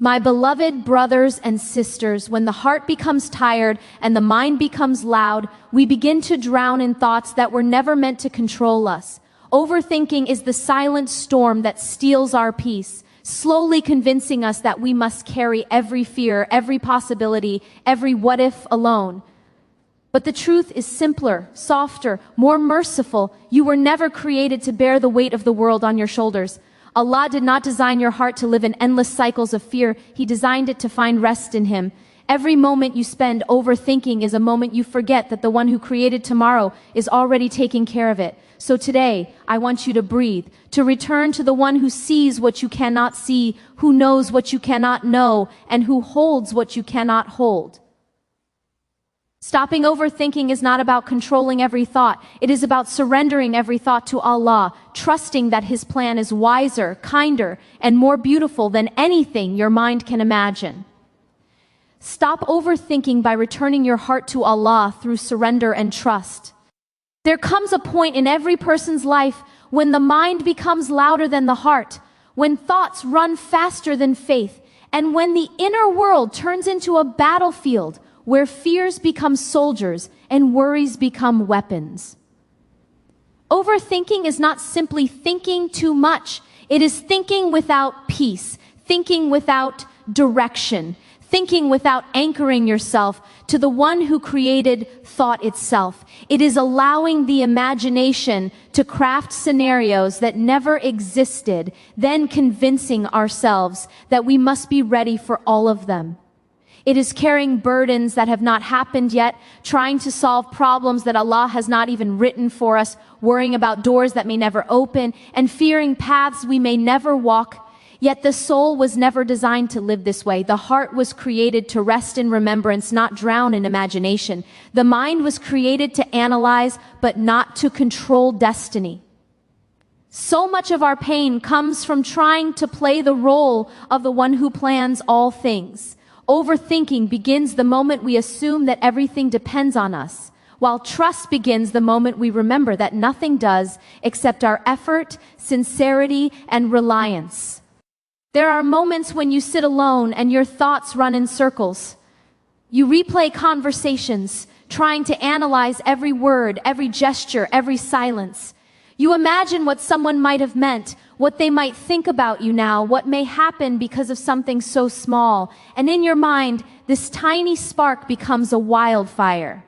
My beloved brothers and sisters, when the heart becomes tired and the mind becomes loud, we begin to drown in thoughts that were never meant to control us. Overthinking is the silent storm that steals our peace, slowly convincing us that we must carry every fear, every possibility, every what if alone. But the truth is simpler, softer, more merciful. You were never created to bear the weight of the world on your shoulders. Allah did not design your heart to live in endless cycles of fear. He designed it to find rest in Him. Every moment you spend overthinking is a moment you forget that the one who created tomorrow is already taking care of it. So today, I want you to breathe, to return to the one who sees what you cannot see, who knows what you cannot know, and who holds what you cannot hold. Stopping overthinking is not about controlling every thought. It is about surrendering every thought to Allah, trusting that His plan is wiser, kinder, and more beautiful than anything your mind can imagine. Stop overthinking by returning your heart to Allah through surrender and trust. There comes a point in every person's life when the mind becomes louder than the heart, when thoughts run faster than faith, and when the inner world turns into a battlefield where fears become soldiers and worries become weapons. Overthinking is not simply thinking too much. It is thinking without peace, thinking without direction, thinking without anchoring yourself to the one who created thought itself. It is allowing the imagination to craft scenarios that never existed, then convincing ourselves that we must be ready for all of them. It is carrying burdens that have not happened yet, trying to solve problems that Allah has not even written for us, worrying about doors that may never open, and fearing paths we may never walk. Yet the soul was never designed to live this way. The heart was created to rest in remembrance, not drown in imagination. The mind was created to analyze, but not to control destiny. So much of our pain comes from trying to play the role of the one who plans all things. Overthinking begins the moment we assume that everything depends on us, while trust begins the moment we remember that nothing does except our effort, sincerity, and reliance. There are moments when you sit alone and your thoughts run in circles. You replay conversations, trying to analyze every word, every gesture, every silence. You imagine what someone might have meant, what they might think about you now, what may happen because of something so small. And in your mind, this tiny spark becomes a wildfire.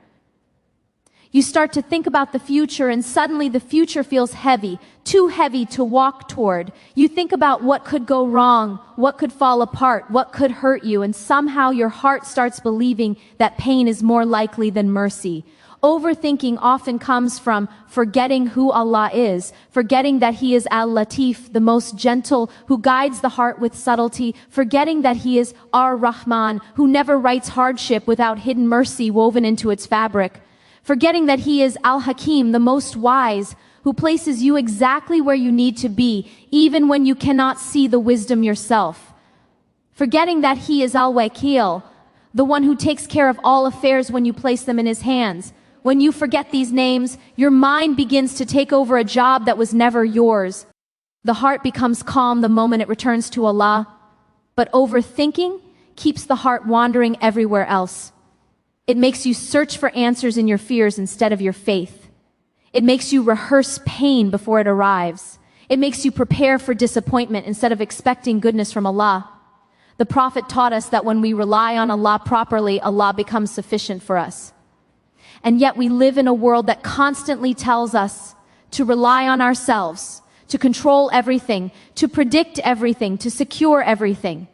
You start to think about the future, and suddenly the future feels heavy, too heavy to walk toward. You think about what could go wrong, what could fall apart, what could hurt you, and somehow your heart starts believing that pain is more likely than mercy. Overthinking often comes from forgetting who Allah is, forgetting that He is Al-Latif, the most gentle, who guides the heart with subtlety, forgetting that He is Ar-Rahman, who never writes hardship without hidden mercy woven into its fabric, forgetting that He is Al-Hakim, the most wise, who places you exactly where you need to be, even when you cannot see the wisdom yourself, forgetting that He is Al-Wakil, the one who takes care of all affairs when you place them in His hands. When you forget these names, your mind begins to take over a job that was never yours. The heart becomes calm the moment it returns to Allah, but overthinking keeps the heart wandering everywhere else. It makes you search for answers in your fears instead of your faith. It makes you rehearse pain before it arrives. It makes you prepare for disappointment instead of expecting goodness from Allah. The Prophet taught us that when we rely on Allah properly, Allah becomes sufficient for us. And yet we live in a world that constantly tells us to rely on ourselves, to control everything, to predict everything, to secure everything.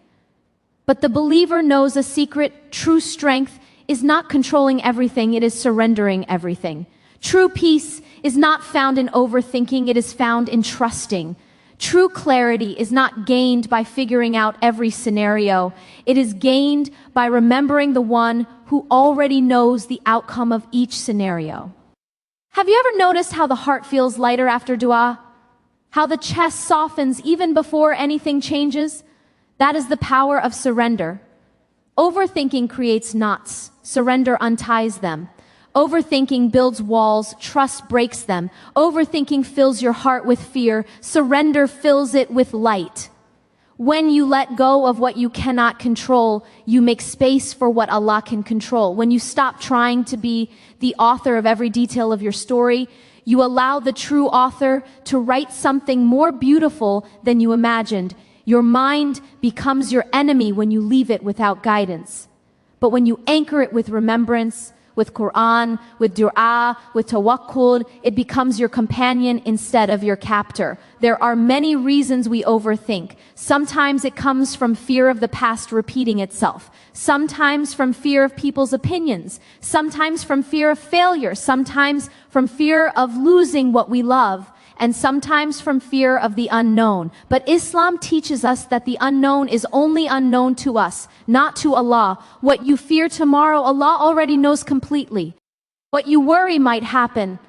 But the believer knows a secret. True strength is not controlling everything, it is surrendering everything. True peace is not found in overthinking, it is found in trusting. True clarity is not gained by figuring out every scenario. It is gained by remembering the one who already knows the outcome of each scenario. Have you ever noticed how the heart feels lighter after dua? How the chest softens even before anything changes? That is the power of surrender. Overthinking creates knots. Surrender unties them. Overthinking builds walls, trust breaks them. Overthinking fills your heart with fear, surrender fills it with light. When you let go of what you cannot control, you make space for what Allah can control. When you stop trying to be the author of every detail of your story, you allow the true author to write something more beautiful than you imagined. Your mind becomes your enemy when you leave it without guidance. But when you anchor it with remembrance, with Quran, with dua, with tawakkul, it becomes your companion instead of your captor. There are many reasons we overthink. Sometimes it comes from fear of the past repeating itself. Sometimes from fear of people's opinions. Sometimes from fear of failure. Sometimes from fear of losing what we love. And sometimes from fear of the unknown. But Islam teaches us that the unknown is only unknown to us, not to Allah. What you fear tomorrow, Allah already knows completely. What you worry might happen,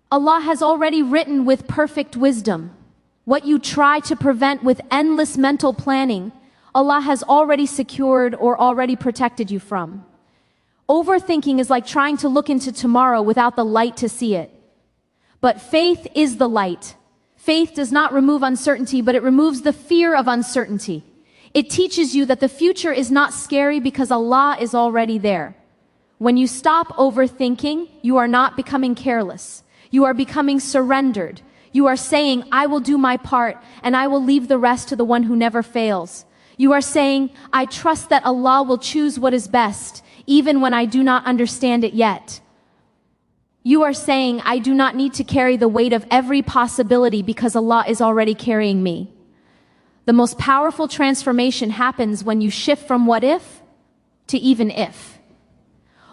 Allah has already written with perfect wisdom. What you try to prevent with endless mental planning, Allah has already secured or already protected you from. Overthinking is like trying to look into tomorrow without the light to see it. But faith is the light. Faith does not remove uncertainty, but it removes the fear of uncertainty. It teaches you that the future is not scary because Allah is already there. When you stop overthinking, you are not becoming careless. You are becoming surrendered. You are saying, I will do my part and I will leave the rest to the one who never fails. You are saying, I trust that Allah will choose what is best, even when I do not understand it yet. You are saying, I do not need to carry the weight of every possibility because Allah is already carrying me. The most powerful transformation happens when you shift from what if to even if.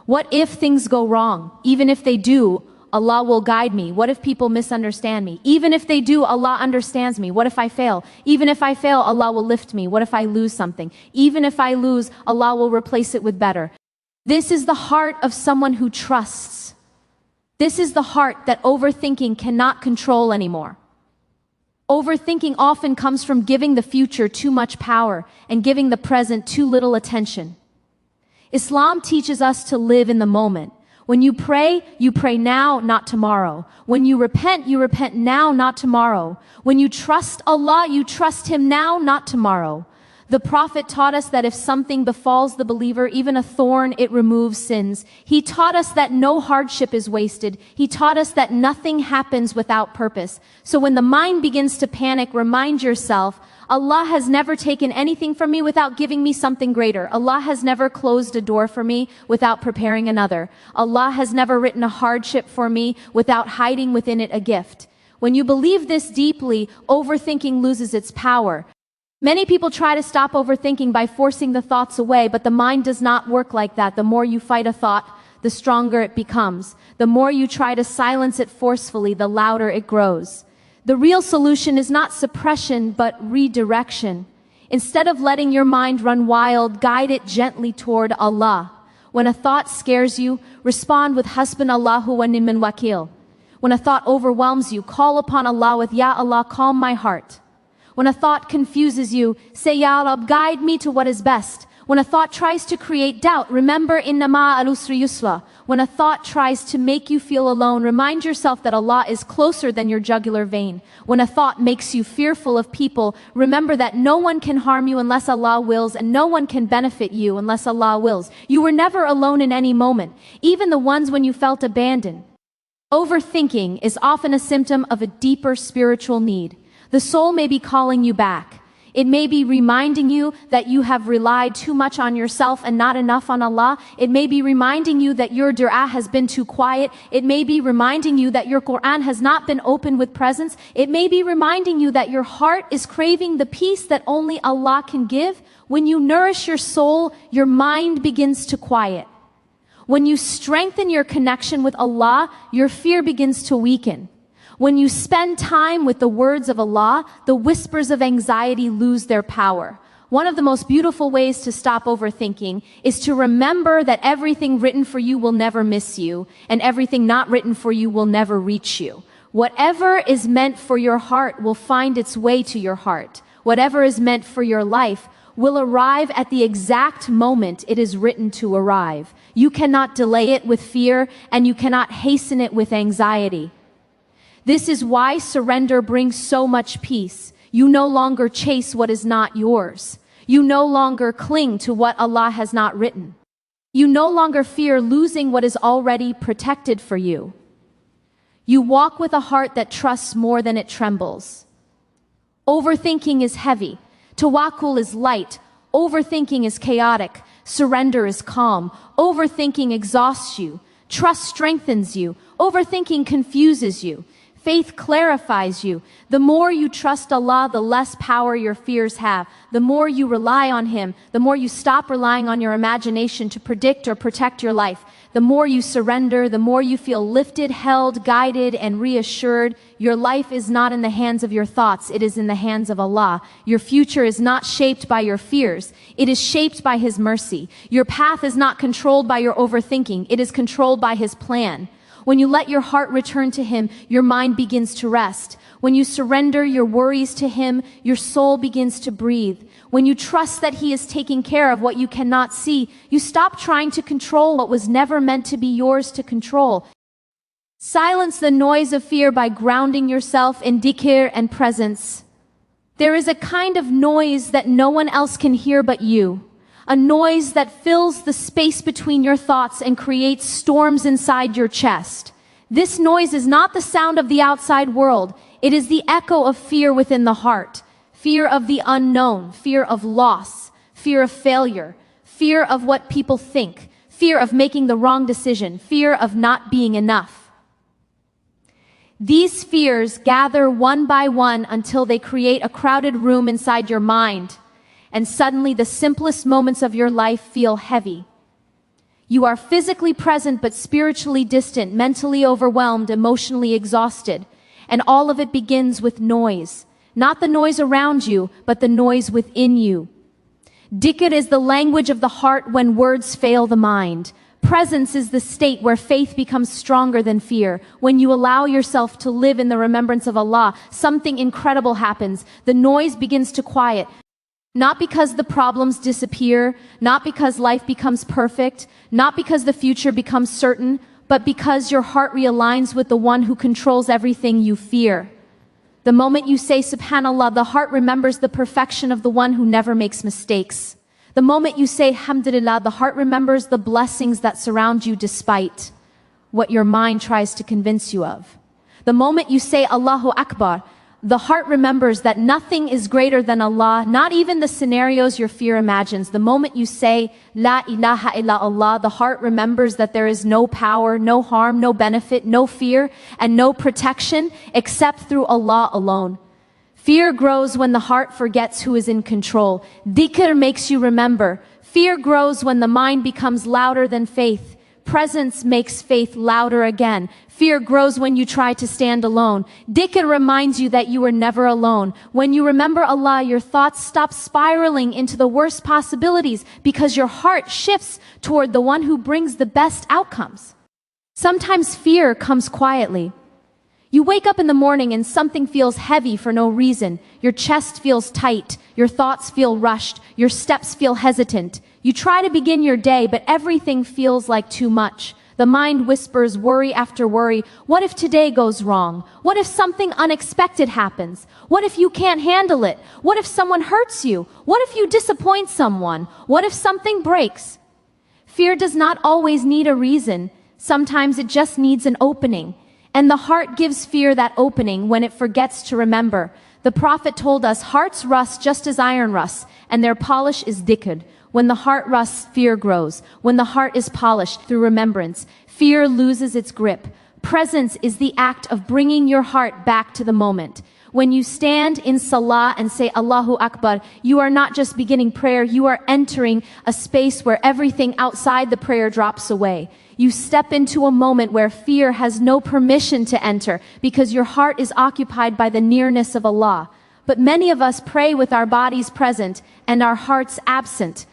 What if things go wrong? Even if they do, Allah will guide me. What if people misunderstand me? Even if they do, Allah understands me. What if I fail? Even if I fail, Allah will lift me. What if I lose something? Even if I lose, Allah will replace it with better. This is the heart of someone who trusts. This is the heart that overthinking cannot control anymore. Overthinking often comes from giving the future too much power and giving the present too little attention. Islam teaches us to live in the moment. When you pray now, not tomorrow. When you repent now, not tomorrow. When you trust Allah, you trust Him now, not tomorrow. The Prophet taught us that if something befalls the believer, even a thorn, it removes sins. He taught us that no hardship is wasted. He taught us that nothing happens without purpose. So when the mind begins to panic, remind yourself, Allah has never taken anything from me without giving me something greater. Allah has never closed a door for me without preparing another. Allah has never written a hardship for me without hiding within it a gift. When you believe this deeply, overthinking loses its power. Many people try to stop overthinking by forcing the thoughts away, but the mind does not work like that. The more you fight a thought, the stronger it becomes. The more you try to silence it forcefully, the louder it grows. The real solution is not suppression, but redirection. Instead of letting your mind run wild, guide it gently toward Allah. When a thought scares you, respond with Hasbunallahu wa ni'mal wakil. When a thought overwhelms you, call upon Allah with Ya Allah, calm my heart. When a thought confuses you, say, Ya Rab, guide me to what is best. When a thought tries to create doubt, remember, Inna ma'al usri yusra. When a thought tries to make you feel alone, remind yourself that Allah is closer than your jugular vein. When a thought makes you fearful of people, remember that no one can harm you unless Allah wills, and no one can benefit you unless Allah wills. You were never alone in any moment, even the ones when you felt abandoned. Overthinking is often a symptom of a deeper spiritual need. The soul may be calling you back. It may be reminding you that you have relied too much on yourself and not enough on Allah. It may be reminding you that your dua has been too quiet. It may be reminding you that your Quran has not been opened with presence. It may be reminding you that your heart is craving the peace that only Allah can give. When you nourish your soul, your mind begins to quiet. When you strengthen your connection with Allah, your fear begins to weaken. When you spend time with the words of Allah, the whispers of anxiety lose their power. One of the most beautiful ways to stop overthinking is to remember that everything written for you will never miss you, and everything not written for you will never reach you. Whatever is meant for your heart will find its way to your heart. Whatever is meant for your life will arrive at the exact moment it is written to arrive. You cannot delay it with fear, and you cannot hasten it with anxiety. This is why surrender brings so much peace. You no longer chase what is not yours. You no longer cling to what Allah has not written. You no longer fear losing what is already protected for you. You walk with a heart that trusts more than it trembles. Overthinking is heavy. Tawakkul is light. Overthinking is chaotic. Surrender is calm. Overthinking exhausts you. Trust strengthens you. Overthinking confuses you. Faith clarifies you. The more you trust Allah, the less power your fears have. The more you rely on Him, the more you stop relying on your imagination to predict or protect your life. The more you surrender, the more you feel lifted, held, guided, and reassured. Your life is not in the hands of your thoughts, it is in the hands of Allah. Your future is not shaped by your fears, it is shaped by His mercy. Your path is not controlled by your overthinking, it is controlled by His plan. When you let your heart return to Him, your mind begins to rest. When you surrender your worries to Him, your soul begins to breathe. When you trust that He is taking care of what you cannot see, you stop trying to control what was never meant to be yours to control. Silence the noise of fear by grounding yourself in dhikr and presence. There is a kind of noise that no one else can hear but you. A noise that fills the space between your thoughts and creates storms inside your chest. This noise is not the sound of the outside world. It is the echo of fear within the heart. Fear of the unknown, fear of loss, fear of failure, fear of what people think, fear of making the wrong decision, fear of not being enough. These fears gather one by one until they create a crowded room inside your mind. And suddenly the simplest moments of your life feel heavy. You are physically present but spiritually distant, mentally overwhelmed, emotionally exhausted. And all of it begins with noise. Not the noise around you, but the noise within you. Dhikr is the language of the heart when words fail the mind. Presence is the state where faith becomes stronger than fear. When you allow yourself to live in the remembrance of Allah, something incredible happens. The noise begins to quiet. Not because the problems disappear, not because life becomes perfect, not because the future becomes certain, but because your heart realigns with the one who controls everything you fear. The moment you say Subhanallah, the heart remembers the perfection of the one who never makes mistakes. The moment you say Alhamdulillah, the heart remembers the blessings that surround you despite what your mind tries to convince you of. The moment you say Allahu Akbar, the heart remembers that nothing is greater than Allah, not even the scenarios your fear imagines. The moment you say, La ilaha illallah, the heart remembers that there is no power, no harm, no benefit, no fear, and no protection except through Allah alone. Fear grows when the heart forgets who is in control. Dhikr makes you remember. Fear grows when the mind becomes louder than faith. Presence makes faith louder again. Fear grows when you try to stand alone. Dhikr reminds you that you are never alone. When you remember Allah, your thoughts stop spiraling into the worst possibilities because your heart shifts toward the one who brings the best outcomes. Sometimes fear comes quietly. You wake up in the morning and something feels heavy for no reason. Your chest feels tight. Your thoughts feel rushed. Your steps feel hesitant. You try to begin your day, but everything feels like too much. The mind whispers worry after worry. What if today goes wrong? What if something unexpected happens? What if you can't handle it? What if someone hurts you? What if you disappoint someone? What if something breaks? Fear does not always need a reason. Sometimes it just needs an opening. And the heart gives fear that opening when it forgets to remember. The Prophet told us, hearts rust just as iron rusts, and their polish is dhikr. When the heart rusts, fear grows. When the heart is polished through remembrance, fear loses its grip. Presence is the act of bringing your heart back to the moment. When you stand in salah and say Allahu Akbar, you are not just beginning prayer, you are entering a space where everything outside the prayer drops away. You step into a moment where fear has no permission to enter because your heart is occupied by the nearness of Allah. But many of us pray with our bodies present and our hearts absent.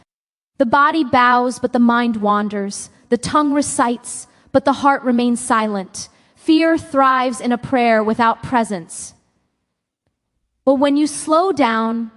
The body bows, but the mind wanders. The tongue recites, but the heart remains silent. Fear thrives in a prayer without presence. But when you slow down,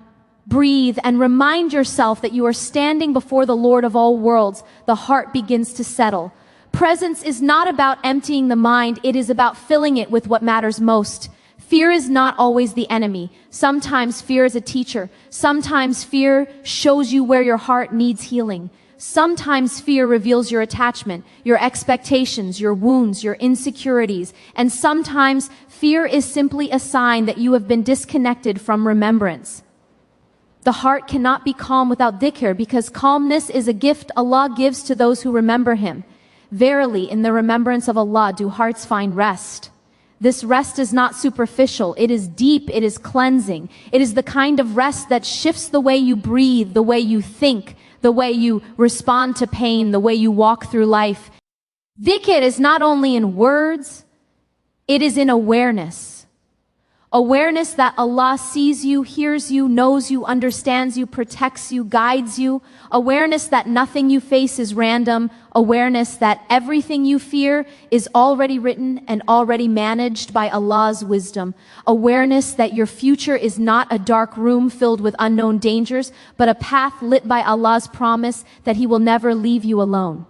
breathe, and remind yourself that you are standing before the Lord of all worlds, the heart begins to settle. Presence is not about emptying the mind, it is about filling it with what matters most. Fear is not always the enemy. Sometimes fear is a teacher. Sometimes fear shows you where your heart needs healing. Sometimes fear reveals your attachment, your expectations, your wounds, your insecurities. And sometimes fear is simply a sign that you have been disconnected from remembrance. The heart cannot be calm without dhikr, because calmness is a gift Allah gives to those who remember Him. Verily, in the remembrance of Allah do hearts find rest. This rest is not superficial. It is deep. It is cleansing. It is the kind of rest that shifts the way you breathe, the way you think, the way you respond to pain, the way you walk through life. Dhikr is not only in words, it is in awareness. Awareness that Allah sees you, hears you, knows you, understands you, protects you, guides you. Awareness that nothing you face is random. Awareness that everything you fear is already written and already managed by Allah's wisdom. Awareness that your future is not a dark room filled with unknown dangers, but a path lit by Allah's promise that He will never leave you alone.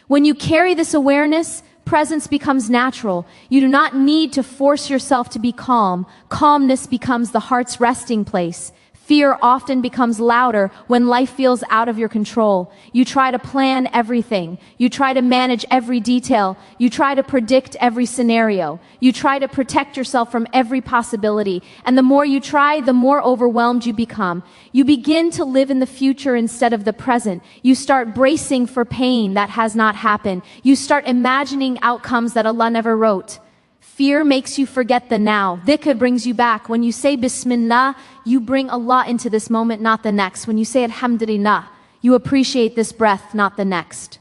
When you carry this awareness, presence becomes natural. You do not need to force yourself to be calm. Calmness becomes the heart's resting place. Fear often becomes louder when life feels out of your control. You try to plan everything. You try to manage every detail. You try to predict every scenario. You try to protect yourself from every possibility. And the more you try, the more overwhelmed you become. You begin to live in the future instead of the present. You start bracing for pain that has not happened. You start imagining outcomes that Allah never wrote. Fear makes you forget the now. Dhikr brings you back. When you say Bismillah, you bring Allah into this moment, not the next. When you say Alhamdulillah, you appreciate this breath, not the next.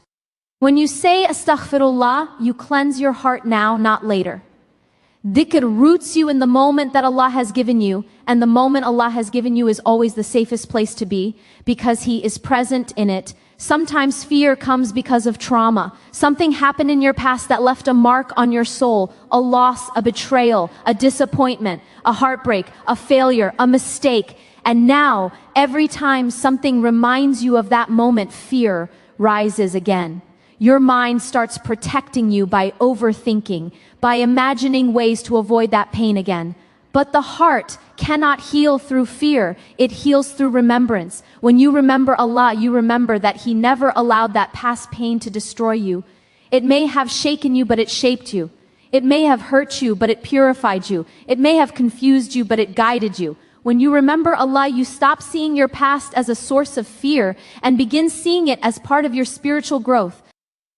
When you say Astaghfirullah, you cleanse your heart now, not later. Dhikr roots you in the moment that Allah has given you, and the moment Allah has given you is always the safest place to be, because He is present in it. Sometimes fear comes because of trauma. Something happened in your past that left a mark on your soul, a loss, a betrayal, a disappointment, a heartbreak, a failure, a mistake. And now, every time something reminds you of that moment, fear rises again. Your mind starts protecting you by overthinking, by imagining ways to avoid that pain again. But the heart cannot heal through fear. It heals through remembrance. When you remember Allah, you remember that He never allowed that past pain to destroy you. It may have shaken you, but it shaped you. It may have hurt you, but it purified you. It may have confused you, but it guided you. When you remember Allah, you stop seeing your past as a source of fear and begin seeing it as part of your spiritual growth.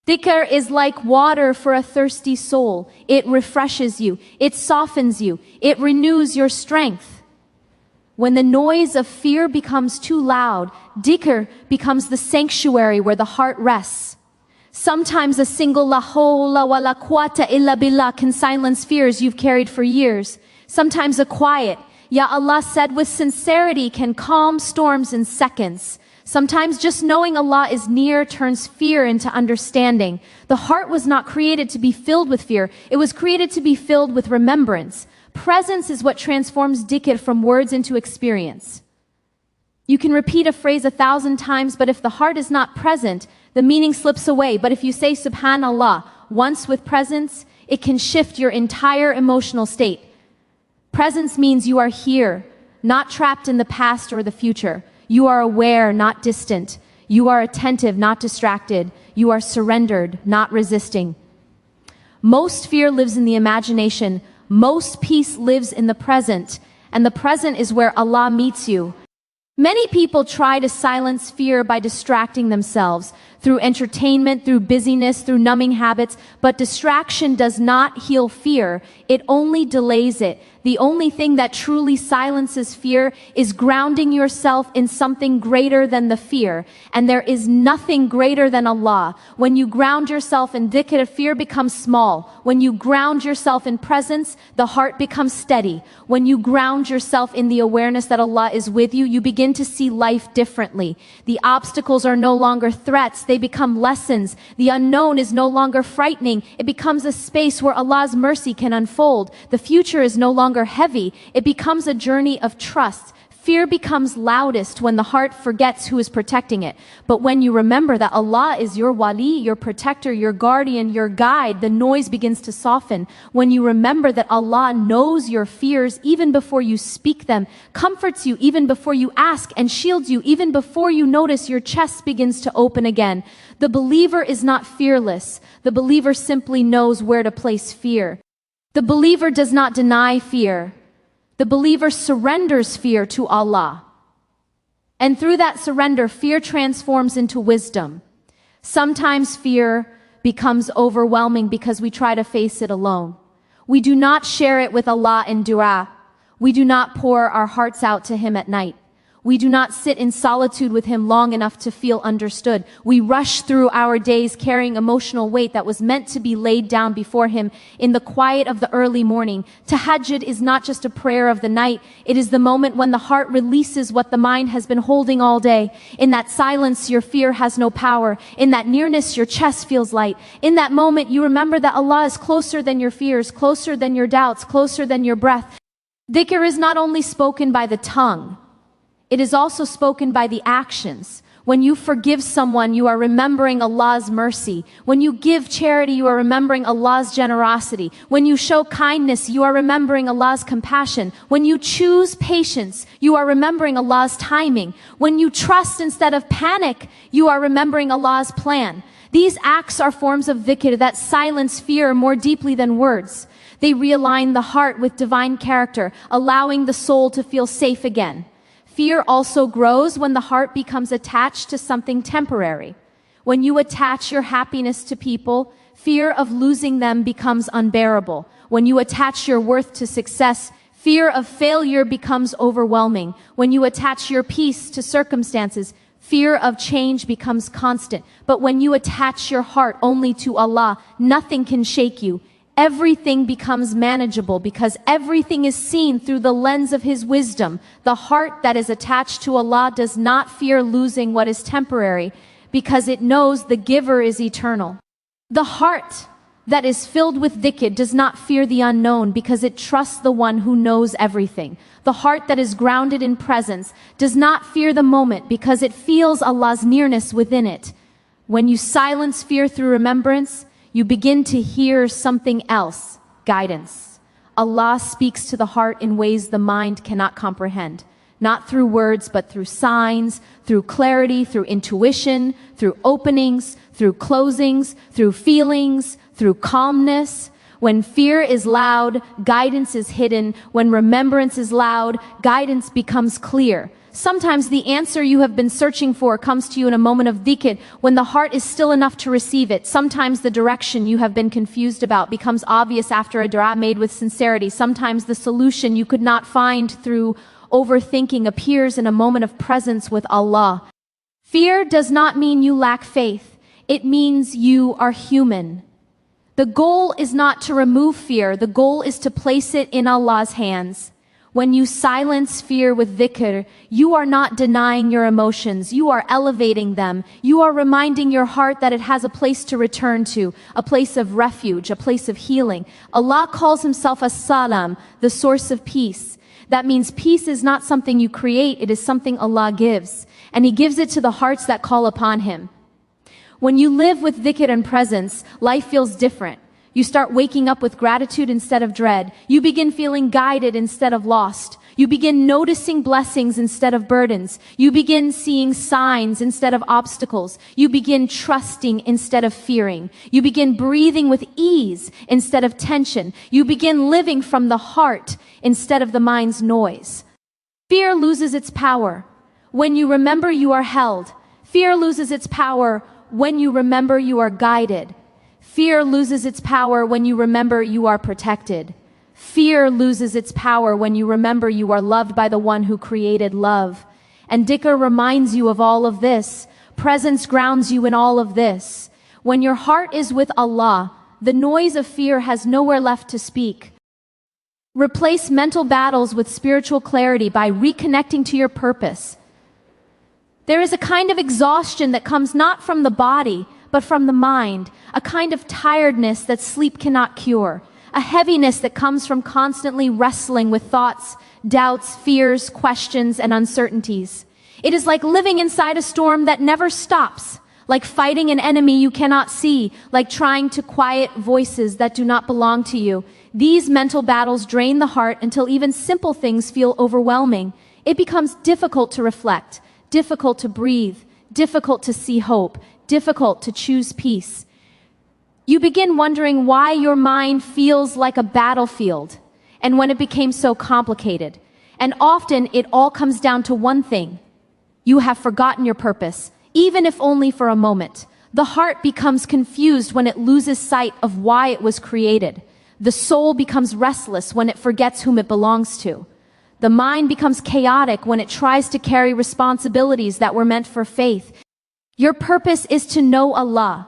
Dhikr is like water for a thirsty soul. It refreshes you. It softens you. It renews your strength. When the noise of fear becomes too loud, dhikr becomes the sanctuary where the heart rests. Sometimes a single la hawla wa la quwwata illa billah can silence fears you've carried for years. Sometimes a quiet, Ya Allah said with sincerity, can calm storms in seconds. Sometimes just knowing Allah is near turns fear into understanding. The heart was not created to be filled with fear. It was created to be filled with remembrance. Presence is what transforms dhikr from words into experience. You can repeat a phrase 1,000 times, but if the heart is not present, the meaning slips away. But if you say Subhanallah once with presence, it can shift your entire emotional state. Presence means you are here, not trapped in the past or the future. You are aware, not distant. You are attentive, not distracted. You are surrendered, not resisting. Most fear lives in the imagination. Most peace lives in the present. And the present is where Allah meets you. Many people try to silence fear by distracting themselves through entertainment, through busyness, through numbing habits. But distraction does not heal fear. It only delays it. The only thing that truly silences fear is grounding yourself in something greater than the fear. And there is nothing greater than Allah. When you ground yourself in dhikr, fear becomes small. When you ground yourself in presence, the heart becomes steady. When you ground yourself in the awareness that Allah is with you, you begin to see life differently. The obstacles are no longer threats. They become lessons. The unknown is no longer frightening. It becomes a space where Allah's mercy can unfold. The future is no longer heavy. It becomes a journey of trust. Fear becomes loudest when the heart forgets who is protecting it. But when you remember that Allah is your wali, your protector, your guardian, your guide, the noise begins to soften. When you remember that Allah knows your fears even before you speak them, comforts you even before you ask, and shields you even before you notice, your chest begins to open again. The believer is not fearless. The believer simply knows where to place fear. The believer does not deny fear. The believer surrenders fear to Allah. And through that surrender, fear transforms into wisdom. Sometimes fear becomes overwhelming because we try to face it alone. We do not share it with Allah in dua. We do not pour our hearts out to Him at night. We do not sit in solitude with Him long enough to feel understood. We rush through our days carrying emotional weight that was meant to be laid down before Him in the quiet of the early morning. Tahajjud is not just a prayer of the night. It is the moment when the heart releases what the mind has been holding all day. In that silence, your fear has no power. In that nearness, your chest feels light. In that moment, you remember that Allah is closer than your fears, closer than your doubts, closer than your breath. Dhikr is not only spoken by the tongue, it is also spoken by the actions. When you forgive someone, you are remembering Allah's mercy. When you give charity, you are remembering Allah's generosity. When you show kindness, you are remembering Allah's compassion. When you choose patience, you are remembering Allah's timing. When you trust instead of panic, you are remembering Allah's plan. These acts are forms of dhikr that silence fear more deeply than words. They realign the heart with divine character, allowing the soul to feel safe again. Fear also grows when the heart becomes attached to something temporary. When you attach your happiness to people, fear of losing them becomes unbearable. When you attach your worth to success, fear of failure becomes overwhelming. When you attach your peace to circumstances, fear of change becomes constant. But when you attach your heart only to Allah, nothing can shake you. Everything becomes manageable because everything is seen through the lens of His wisdom. The heart that is attached to Allah does not fear losing what is temporary because it knows the giver is eternal. The heart that is filled with dhikr does not fear the unknown because it trusts the one who knows everything. The heart that is grounded in presence does not fear the moment because it feels Allah's nearness within it. When you silence fear through remembrance, you begin to hear something else, guidance. Allah speaks to the heart in ways the mind cannot comprehend, not through words, but through signs, through clarity, through intuition, through openings, through closings, through feelings, through calmness. When fear is loud, guidance is hidden. When remembrance is loud, guidance becomes clear. Sometimes the answer you have been searching for comes to you in a moment of dhikr when the heart is still enough to receive it. Sometimes the direction you have been confused about becomes obvious after a dua made with sincerity. Sometimes the solution you could not find through overthinking appears in a moment of presence with Allah. Fear does not mean you lack faith. It means you are human. The goal is not to remove fear. The goal is to place it in Allah's hands. When you silence fear with dhikr, you are not denying your emotions. You are elevating them. You are reminding your heart that it has a place to return to, a place of refuge, a place of healing. Allah calls Himself as-Salam, the source of peace. That means peace is not something you create. It is something Allah gives. And He gives it to the hearts that call upon Him. When you live with dhikr and presence, life feels different. You start waking up with gratitude instead of dread. You begin feeling guided instead of lost. You begin noticing blessings instead of burdens. You begin seeing signs instead of obstacles. You begin trusting instead of fearing. You begin breathing with ease instead of tension. You begin living from the heart instead of the mind's noise. Fear loses its power when you remember you are held. Fear loses its power when you remember you are guided. Fear loses its power when you remember you are protected. Fear loses its power when you remember you are loved by the one who created love. And dhikr reminds you of all of this. Presence grounds you in all of this. When your heart is with Allah, the noise of fear has nowhere left to speak. Replace mental battles with spiritual clarity by reconnecting to your purpose. There is a kind of exhaustion that comes not from the body, but from the mind, a kind of tiredness that sleep cannot cure, a heaviness that comes from constantly wrestling with thoughts, doubts, fears, questions, and uncertainties. It is like living inside a storm that never stops, like fighting an enemy you cannot see, like trying to quiet voices that do not belong to you. These mental battles drain the heart until even simple things feel overwhelming. It becomes difficult to reflect, difficult to breathe, difficult to see hope, difficult to choose peace. You begin wondering why your mind feels like a battlefield and when it became so complicated. And often it all comes down to one thing. You have forgotten your purpose, even if only for a moment. The heart becomes confused when it loses sight of why it was created. The soul becomes restless when it forgets whom it belongs to. The mind becomes chaotic when it tries to carry responsibilities that were meant for faith. Your purpose is to know Allah,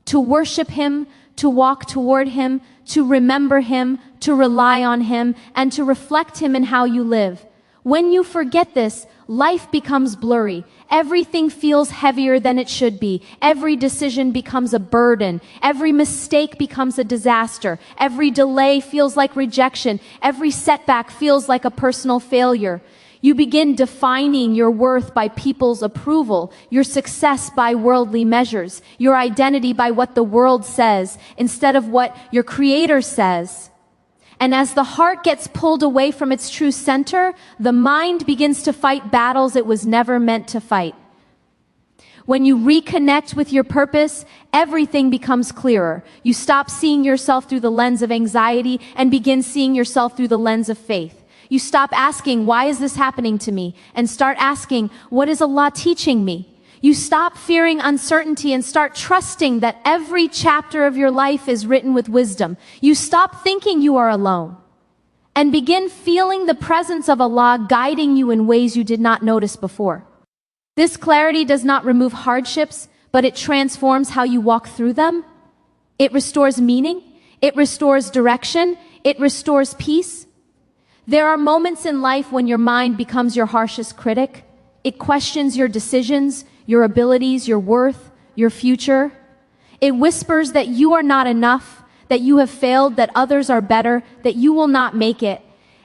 to worship Him, to walk toward Him, to remember Him, to rely on Him, and to reflect Him in how you live. When you forget this, life becomes blurry. Everything feels heavier than it should be. Every decision becomes a burden. Every mistake becomes a disaster. Every delay feels like rejection. Every setback feels like a personal failure. You begin defining your worth by people's approval, your success by worldly measures, your identity by what the world says instead of what your Creator says. And as the heart gets pulled away from its true center, the mind begins to fight battles it was never meant to fight. When you reconnect with your purpose, everything becomes clearer. You stop seeing yourself through the lens of anxiety and begin seeing yourself through the lens of faith. You stop asking, why is this happening to me? And start asking, what is Allah teaching me? You stop fearing uncertainty and start trusting that every chapter of your life is written with wisdom. You stop thinking you are alone and begin feeling the presence of Allah guiding you in ways you did not notice before. This clarity does not remove hardships, but it transforms how you walk through them. It restores meaning. It restores direction. It restores peace. There are moments in life when your mind becomes your harshest critic. It questions your decisions, your abilities, your worth, your future. It whispers that you are not enough, that you have failed, that others are better, that you will not make it.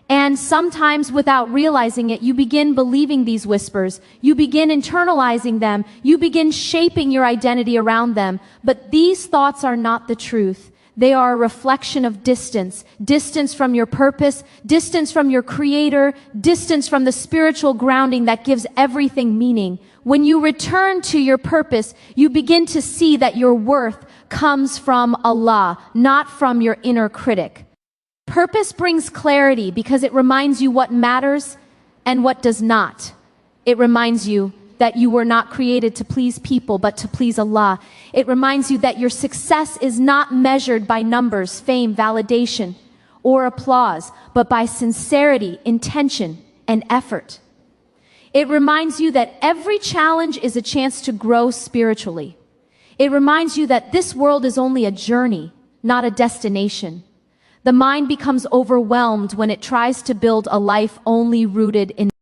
And sometimes without realizing it, you begin believing these whispers. You begin internalizing them. You begin shaping your identity around them. But these thoughts are not the truth. They are a reflection of distance. Distance from your purpose, distance from your Creator, distance from the spiritual grounding that gives everything meaning. When you return to your purpose, you begin to see that your worth comes from Allah, not from your inner critic. Purpose brings clarity because it reminds you what matters and what does not. It reminds you that you were not created to please people, but to please Allah. It reminds you that your success is not measured by numbers, fame, validation, or applause, but by sincerity, intention, and effort. It reminds you that every challenge is a chance to grow spiritually. It reminds you that this world is only a journey, not a destination. The mind becomes overwhelmed when it tries to build a life only rooted in